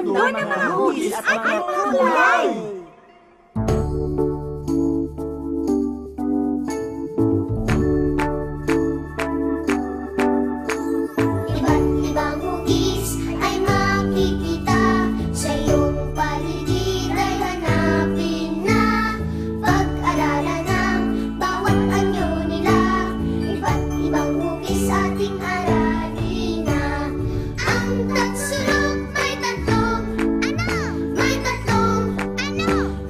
mundo ng mga hugis at mga kulay. Iba't ibang hugis ay makikita sa iyong paligid ay hanapin na. Pag-aralan ng bawat anyo nila. Iba't ibang hugis ating aralin na. Ang tatsulok may tatlong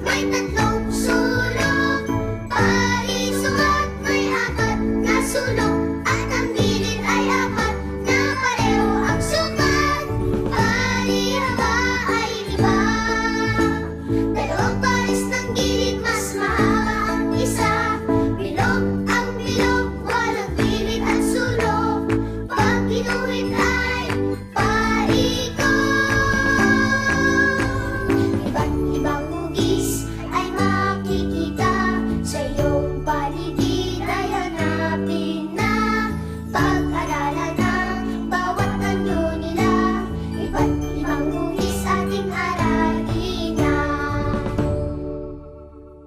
May tatlong sulok. Palisukat may apat na sulok. At ang gilid ay apat na pareho ang sukat. Parihaba ay iba. Dalawang pares ng gilid, mas mahaba ang isa. Bilog ang bilog, walang gilid at sulok. Pag ginuhit ay paikot. Iba't ibang hugis ay makikita sa iyong paligid ay hanapin na. Pag-aralan ng bawat anyo nila. Iba't ibang hugis ating aralin na.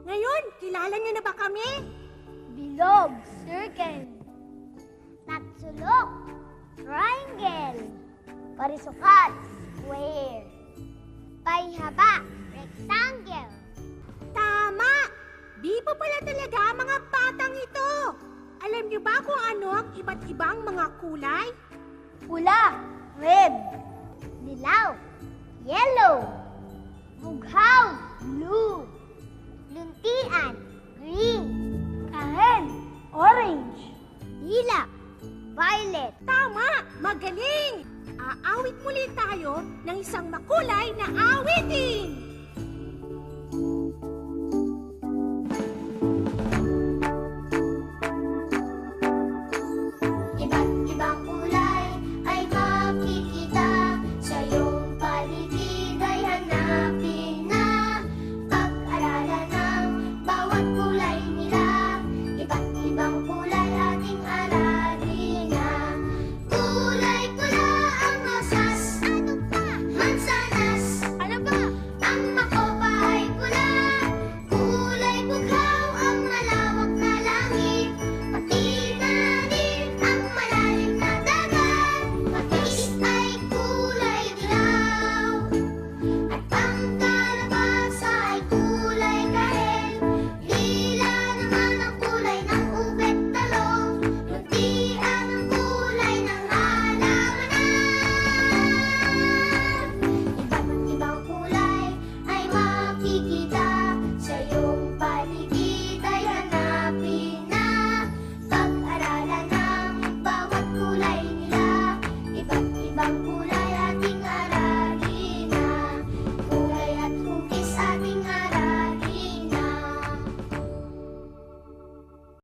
Ngayon, kilala niyo na ba kami? Bilog, circle. Tatsulok, triangle. Parisukat, square. Paihaba, rectangle. Tama! Bibo pala talaga ang mga batang ito. Alam niyo ba kung ano ang iba't ibang mga kulay? Pula, red. Dilaw, yellow. Bughaw, blue. Luntian, green. Kahel, orange. Dila, violet. Tama! Magaling! Aawit muli tayo ng isang makulay na awitin!